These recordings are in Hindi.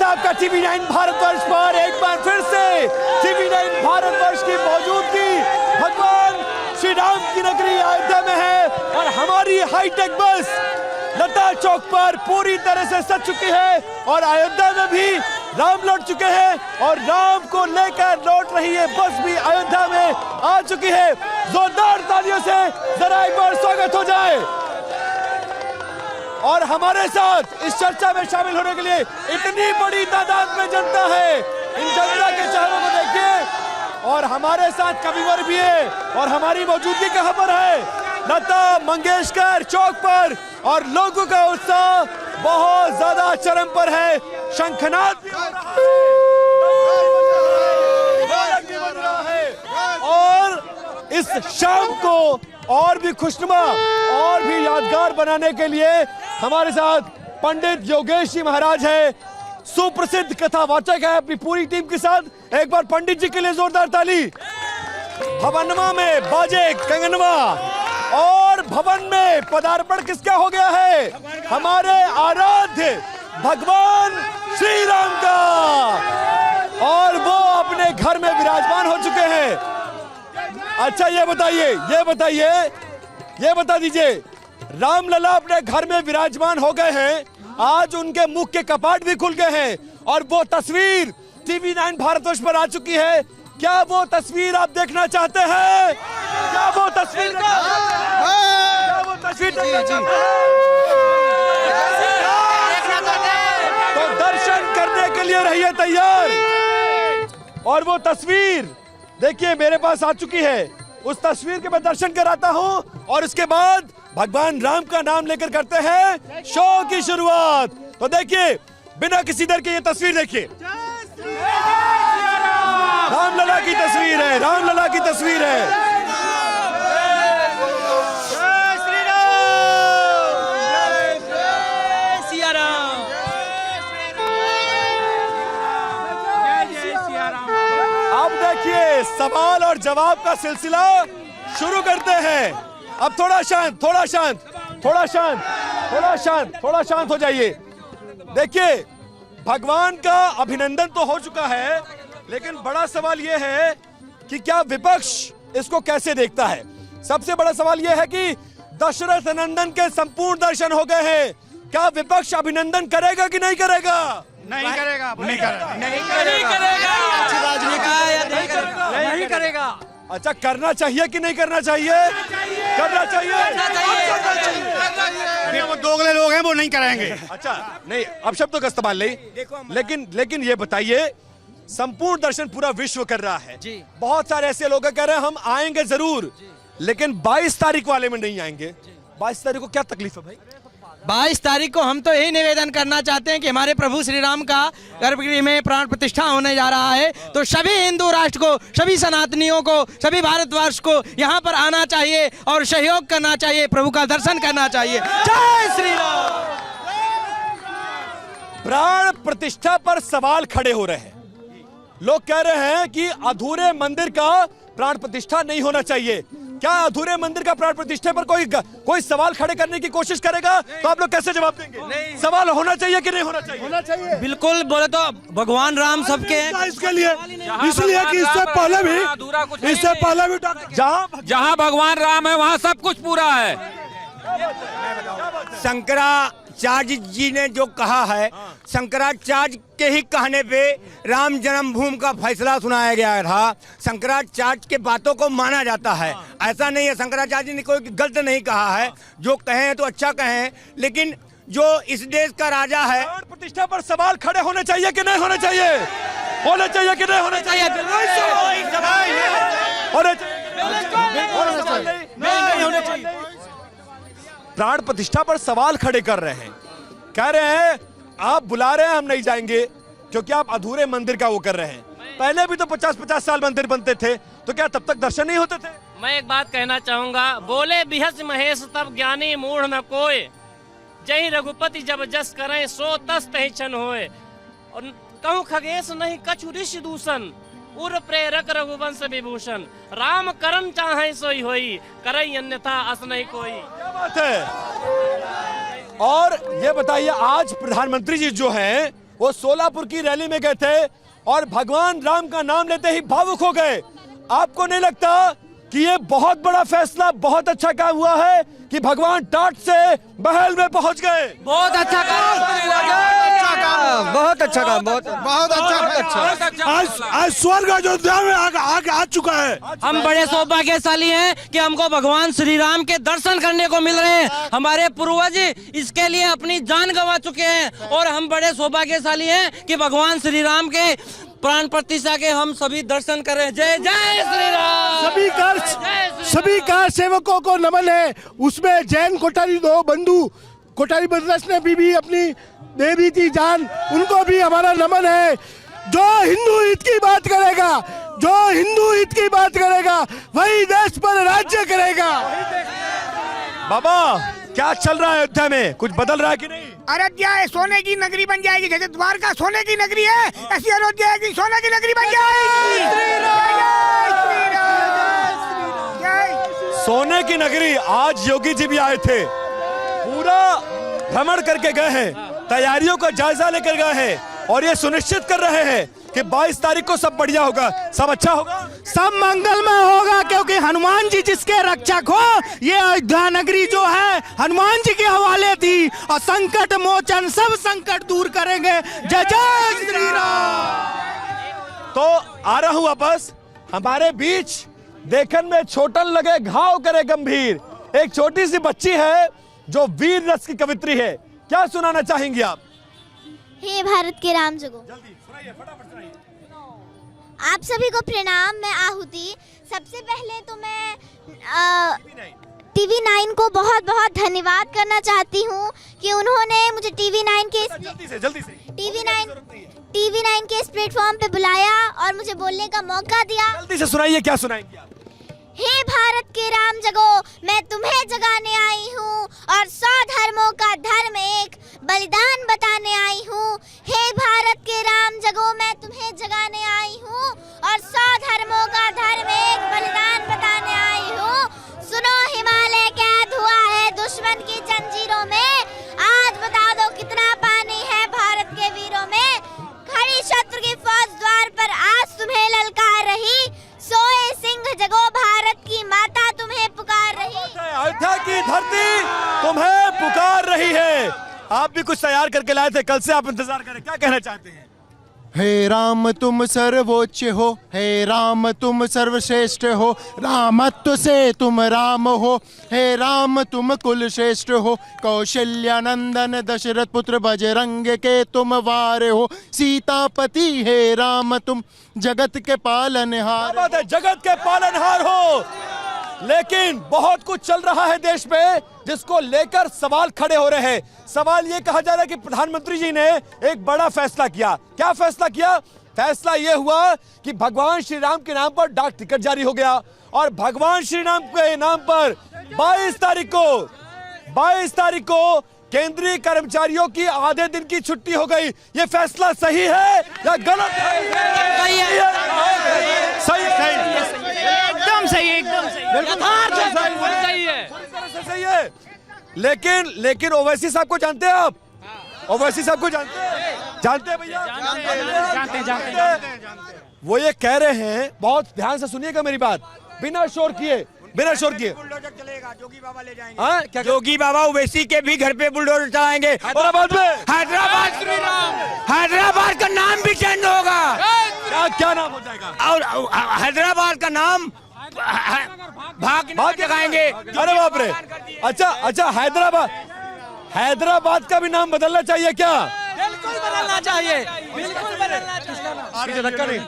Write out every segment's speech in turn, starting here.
आपका TV9 भारतवर्ष पर एक बार फिर से TV9 भारतवर्ष की मौजूदगी भगवान श्री राम की नगरी अयोध्या में है और हमारी हाईटेक बस लता चौक पर पूरी तरह से सज चुकी है और अयोध्या में भी राम लौट चुके हैं और राम को लेकर लौट रही है बस भी अयोध्या में आ चुकी है। जोरदार तालियों से जरा एक बार स्वागत हो जाए। और हमारे साथ इस चर्चा में शामिल होने के लिए इतनी बड़ी तादाद में जनता है, इन जनता के चेहरों को देखिए। और हमारे साथ कविवर भी है और हमारी मौजूदगी कहां पर है? लता मंगेशकर चौक पर और लोगों का उत्साह बहुत ज्यादा चरम पर है। शंखनाद भी हो रहा है और इस शाम को और भी खुशनुमा और भी यादगार बनाने के लिए हमारे साथ पंडित योगेश जी महाराज है, सुप्रसिद्ध कथावाचक है अपनी पूरी टीम के साथ। एक बार पंडित जी के लिए जोरदार ताली। भवनमा में बाजे कंगनवा और भवन में पदार्पण किसका हो गया है? हमारे आराध्य भगवान श्री राम का, और वो अपने घर में विराजमान हो चुके हैं। अच्छा ये बता दीजिए रामलला अपने घर में विराजमान हो गए हैं, आज उनके मुख के कपाट भी खुल गए हैं और वो तस्वीर TV9 भारतवर्ष पर आ चुकी है। क्या वो तस्वीर आप देखना चाहते हैं? क्या वो तस्वीर तो दर्शन करने के लिए रहिए तैयार। और वो तस्वीर देखिए मेरे पास आ चुकी है, उस तस्वीर के मैं दर्शन कराता हूं और उसके बाद भगवान राम का नाम लेकर करते हैं शो की शुरुआत। तो देखिए बिना किसी डर के ये तस्वीर देखिए, रामलला की तस्वीर है, रामलला की तस्वीर है। अब देखिए सवाल और जवाब का सिलसिला शुरू करते हैं। अब थोड़ा शांत हो जाइए। देखिए भगवान का अभिनंदन तो हो चुका है, लेकिन बड़ा सवाल यह है कि क्या विपक्ष इसको कैसे देखता है। सबसे बड़ा सवाल यह है कि दशरथ नंदन के संपूर्ण दर्शन हो गए हैं, क्या विपक्ष अभिनंदन करेगा कि नहीं करेगा? नहीं करेगा। अच्छा करना चाहिए कि नहीं करना चाहिए? करना चाहिए। वो दोगले लोग हैं, वो नहीं करेंगे। अच्छा नहीं, अब शब्दों का इस्तेमाल नहीं, लेकिन ये बताइए संपूर्ण दर्शन पूरा विश्व कर रहा है जी। बहुत सारे ऐसे लोग कह रहे हैं हम आएंगे जरूर, लेकिन 22 तारीख वाले में नहीं आएंगे। 22 तारीख को क्या तकलीफ है भाई? 22 तारीख को हम तो यही निवेदन करना चाहते हैं कि हमारे प्रभु श्री राम का गर्भगृह में प्राण प्रतिष्ठा होने जा रहा है, तो सभी हिंदू राष्ट्र को, सभी सनातनियों को, सभी भारतवर्ष को यहाँ पर आना चाहिए और सहयोग करना चाहिए, प्रभु का दर्शन करना चाहिए। जय श्री राम। प्राण प्रतिष्ठा पर सवाल खड़े हो रहे हैं। लोग कह रहे हैं कि अधूरे मंदिर का प्राण प्रतिष्ठा नहीं होना चाहिए। क्या अधूरे मंदिर का प्राण प्रतिष्ठा पर कोई सवाल खड़े करने की कोशिश करेगा तो आप लोग कैसे जवाब देंगे? सवाल होना चाहिए कि नहीं होना चाहिए? होना चाहिए। बिल्कुल बोले तो भगवान राम सबके इसके लिए इसलिए कि इससे पहले भी जहाँ भगवान राम है वहाँ सब कुछ पूरा है। शंकराचार्य जी ने जो कहा है, शंकराचार्य के ही कहने पे राम जन्मभूमि का फैसला सुनाया गया था। शंकराचार्य के बातों को माना जाता है, ऐसा नहीं है शंकराचार्य जी ने कोई गलत नहीं कहा है। जो कहें तो अच्छा कहें, लेकिन जो इस देश का राजा है। प्राण प्रतिष्ठा पर सवाल खड़े होने चाहिए कि नहीं होने चाहिए? होने चाहिए कि नहीं होने चाहिए? होने चाहिए। प्राण प्रतिष्ठा पर सवाल खड़े कर रहे हैं, कह रहे हैं आप बुला रहे हैं हम नहीं जाएंगे क्योंकि आप अधूरे मंदिर का वो कर रहे हैं। पहले भी तो 50-50 साल मंदिर बनते थे, तो क्या तब तक दर्शन नहीं होते थे? मैं एक बात कहना चाहूंगा, बोले बिहस महेश तब ज्ञानी मूढ़ न कोय, जय रघुपति जब जस करें सो तस तहि छन होए। और कहूँ खगेश नहीं कछु ऋषि दूषण, उर प्रेरक रघुवंश विभूषण, राम करम चाहे सोई होई, करई अन्यथा अस नहीं कोई। क्या बात है। और ये बताइए आज प्रधानमंत्री जी जो हैं वो सोलापुर की रैली में गए थे और भगवान राम का नाम लेते ही भावुक हो गए। आपको नहीं लगता कि ये बहुत बड़ा फैसला, बहुत अच्छा काम हुआ है कि भगवान टाट से महल में पहुंच गए? बहुत अच्छा काम, बहुत अच्छा काम, बहुत अच्छा। आज स्वर्ग अयोध्या में आ चुका है। हम बड़े सौभाग्यशाली हैं कि हमको भगवान श्री राम के दर्शन करने को मिल रहे हैं। हमारे पूर्वज इसके लिए अपनी जान गंवा चुके हैं और हम बड़े सौभाग्यशाली हैं कि भगवान श्री राम के प्राण प्रतिष्ठा के हम सभी दर्शन कर रहे हैं। जय जय श्री राम। सभी कार सेवकों को नमन है। उसमें जैन कोठारी दो बंधु कोठारी ब्रदर्स ने भी अपनी दे दी थी जान, उनको भी हमारा नमन है। जो हिंदू हित की बात करेगा, जो हिंदू हित की बात करेगा, वही देश पर राज्य करेगा। बाबा क्या चल रहा है अयोध्या में, कुछ बदल रहा है कि नहीं? अयोध्या सोने की नगरी बन जाएगी, जैसे द्वारका सोने की नगरी है, ऐसी अयोध्या की सोने की नगरी बन जाएगी। सोने की नगरी। आज योगी जी भी आए थे, पूरा भ्रमण करके गए हैं, तैयारियों का जायजा लेकर गए हैं और ये सुनिश्चित कर रहे हैं कि 22 तारीख को सब बढ़िया होगा, सब अच्छा होगा, सब मंगलमय होगा, क्योंकि हनुमान जी जिसके रक्षक हो, ये अयोध्या नगरी जो है हनुमान जी के हवाले थी और संकट मोचन सब संकट दूर करेंगे। जय जय श्री राम। तो आ रहा हूं वापस। हमारे बीच देखन में छोटन लगे घाव करे गंभीर, एक छोटी सी बच्ची है जो वीर रस की कवित्री है। क्या सुनाना चाहेंगी आप? हे भारत के राम जगो। आप सभी को प्रणाम। मैं आहुति। सबसे पहले तो मैं TV9 को बहुत बहुत धन्यवाद करना चाहती हूँ कि उन्होंने मुझे TV9 के TV9 के इस प्लेटफॉर्म पे बुलाया और मुझे बोलने का मौका दिया। जल्दी से सुनाइए, क्या सुनाएंगे आप? हे भारत के राम जगो, मैं तुम्हें जगाने आई हूँ और 100 धर्मों का धर्म एक बलिदान बताने आई हूँ। हे भारत के राम जगो, मैं तुम्हें जगाने आई हूँ और 100 धर्मों का धर्म एक बलिदान बताने आई हूँ। सुनो हिमालय कैद हुआ है दुश्मन की जंजीरों में, आज बता दो कितना पानी है भारत के वीरों में। खड़ी शत्रु की फौज द्वार पर आज तुम्हें ललकार रही, सोए सिंह जगो भारत की माता तुम्हें पुकार रही। अयोध्या की धरती तुम्हें पुकार रही है। आप भी कुछ तैयार करके लाए थे, कल से आप इंतजार करें, क्या कहना चाहते हैं? हे राम तुम सर्वोच्च हो, हे राम तुम सर्वश्रेष्ठ हो, रामत्व से तुम राम हो, हे राम तुम कुल श्रेष्ठ हो, कौशल्यानंदन दशरथ पुत्र बजरंग के तुम वार हो, सीतापति हे राम तुम जगत के पालनहार। क्या बात है, जगत के पालनहार हो। लेकिन बहुत कुछ चल रहा है देश में जिसको लेकर सवाल खड़े हो रहे हैं। सवाल ये कहा जा रहा है कि प्रधानमंत्री जी ने एक बड़ा फैसला किया। क्या फैसला किया? फैसला ये हुआ कि भगवान श्री राम के नाम पर डाक टिकट जारी हो गया और भगवान श्री राम के नाम पर 22 तारीख को केंद्रीय कर्मचारियों की आधे दिन की छुट्टी हो गई। ये फैसला सही है या गलत है? सही है, एकदम सही, एकदम सही है। लेकिन ओवैसी साहब को जानते हैं आप? ओवैसी साहब को जानते हैं भैया? जानते। वो ये कह रहे हैं, बहुत ध्यान से सुनिएगा मेरी बात, बिना शोर किए। बुलडोजर चलेगा, जोगी बाबा ले जाएंगे। हाँ, क्या जोगी बाबा ओवैसी के भी घर पे बुलडोजर चलाएंगे। हैदराबाद में हैदराबाद का नाम भी चेंज होगा। क्या नाम हो जाएगा? और हैदराबाद का नाम भाग लगाएंगे। अरे बाप रे। अच्छा हैदराबाद का भी नाम बदलना चाहिए क्या? बिल्कुल बदलना चाहिए, बिल्कुल बदलना चाहिए। धक्का नहीं।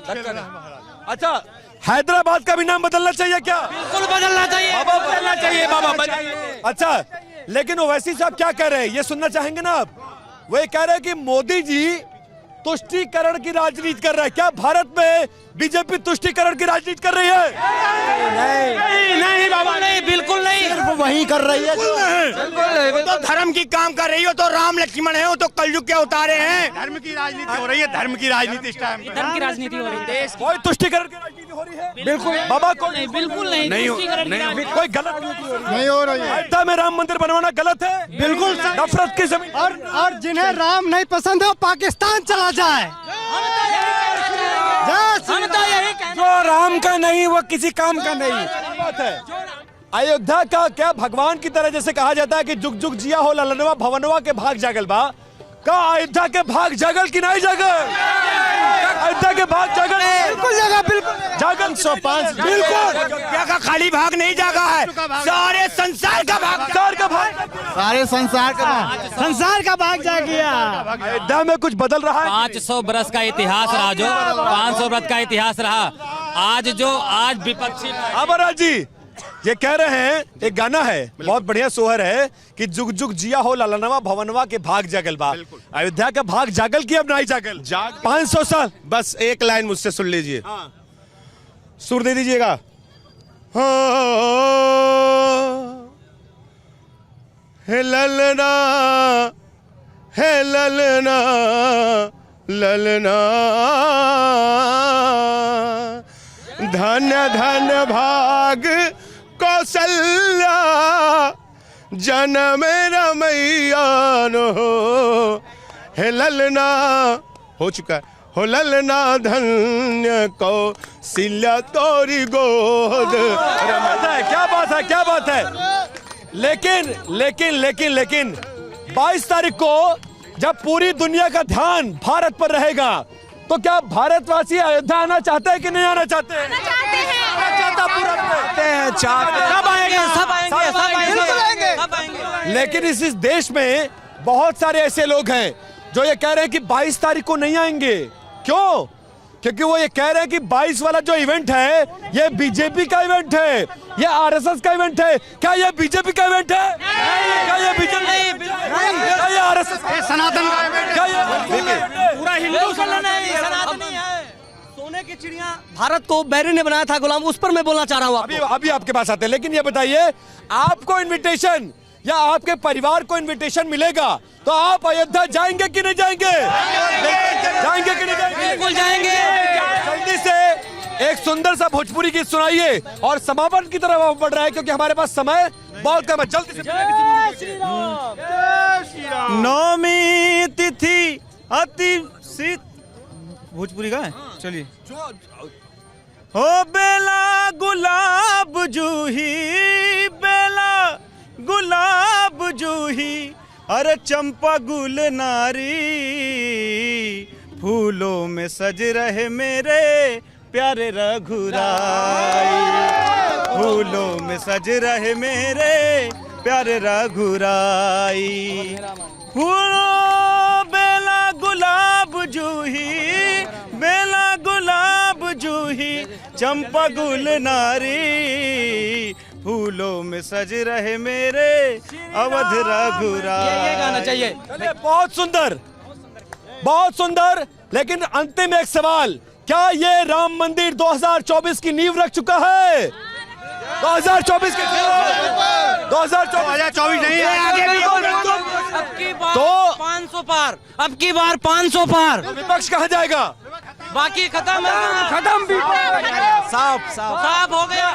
अच्छा, हैदराबाद का भी नाम बदलना चाहिए क्या? बिल्कुल बदलना चाहिए, बाबा बदलना चाहिए, बाबा। अच्छा, लेकिन ओवैसी साहब क्या कह रहे हैं, ये सुनना चाहेंगे ना आप? वो ये कह रहे हैं कि मोदी जी तुष्टीकरण की राजनीति कर रहा है। क्या भारत में बीजेपी तुष्टीकरण की राजनीति कर रही है? नहीं बाबा, नहीं, बिल्कुल नहीं, सिर्फ वही कर रही है। तो धर्म की काम कर रही हो तो राम लक्ष्मण है, वो तो कलयुग के उतारे हैं। धर्म की राजनीति हो रही है, धर्म की राजनीति इस टाइम पे। धर्म की राजनीति हो रही है। कोई तुष्टीकरण की राजनीति हो रही है? बिल्कुल बाबा को नहीं, बिल्कुल नहीं, कोई गलत नहीं हो रही है। अयोध्या में राम मंदिर बनवाना गलत है, बिल्कुल नफरत की जमीन। और जिन्हें राम नहीं पसंद है वो पाकिस्तान चला जाए। हम तो यही कहना जो राम का नहीं वो किसी काम का नहीं। बात है अयोध्या का क्या भगवान की तरह जैसे कहा जाता है कि जुग जुग जिया हो ललनवा भवनवा के भाग जागल बा का अयोध्या के भाग जागल कि नहीं जागल? अयोध्या के भाग जागल, बिल्कुल जागल, बिल्कुल जागल। 105 बिल्कुल अयोध्या का खाली भाग नहीं जागा है, सारे संसार का भाग, सारे संसार का भाग जाग गया। अयोध्या में कुछ बदल रहा है। 500 बरस का इतिहास रहा, जो 500 बरस का इतिहास रहा, आज विपक्षी अमरनाथ जी ये कह रहे हैं, एक गाना है बहुत बढ़िया सोहर है कि जुग जुग जिया हो ललनवा भवनवा के भाग जागल बा। अयोध्या का भाग जागल की अब नहीं जागल? 500 साल। बस एक लाइन मुझसे सुन लीजिए, सुर दे दीजिएगा। हे ललना, हे ललना, ललना, धन्य धन्य भाग कौशल्या जनम रमैयान हो। हे ललना हो चुका है, हो ललना धन्य कौशल्या तोरी गोद। क्या बात है, क्या बात है। लेकिन लेकिन लेकिन लेकिन 22 तारीख को जब पूरी दुनिया का ध्यान भारत पर रहेगा तो क्या भारतवासी अयोध्या आना चाहते हैं कि नहीं आना चाहते हैं? सब आएंगे। लेकिन इस देश में बहुत सारे ऐसे लोग हैं जो ये कह रहे हैं कि 22 तारीख को नहीं आएंगे। क्यों? क्योंकि वो ये कह रहे हैं कि 22 वाला जो इवेंट है ये बीजेपी का इवेंट है, ये आरएसएस का इवेंट है। क्या ये बीजेपी का इवेंट है? क्या ये बीजेपी? क्या ये आरएसएस? सनातन का इवेंट? क्या ये पूरा हिंदू सनातनी है। सोने की चिड़िया भारत को बैरी ने बनाया था गुलाम, उस पर मैं बोलना चाह रहा हूँ। अभी आपके पास आते हैं, लेकिन ये बताइए आपको इनविटेशन या आपके परिवार को इनविटेशन मिलेगा तो आप अयोध्या जाएंगे कि नहीं जाएंगे? जाएंगे कि नहीं जाएंगे? बिल्कुल जाएंगे। जल्दी से एक सुंदर सा भोजपुरी गीत सुनाइए और समापन की तरफ हम बढ़ रहे हैं क्योंकि हमारे पास समय बहुत कम है। जल्दी से नौमी तिथि अति शीत, भोजपुरी का है, चलिए। हो बेला गुलाब जूही, बेला गुलाब जूही, अरे चंपा गुल नारी, फूलों में सज रहे मेरे प्यारे रघुराई, फूलों में सज रहे मेरे प्यारे रघुराई। फूलों बेला गुलाब जूही, बेला गुलाब जूही, चंपा गुल नारी, फूलों में सज रहे मेरे अवध रघुराई। ये गाना चाहिए। चलिए, बहुत सुंदर, बहुत सुंदर। लेकिन अंतिम एक सवाल, क्या ये राम मंदिर 2024 की नींव रख चुका है? 2024 के 2024 नहीं है, आगे भी अब की बार 500 पार, अब की बार 500 पार। विपक्ष कहाँ जाएगा? बाकी खत्म है, खत्म भी साफ हो गया।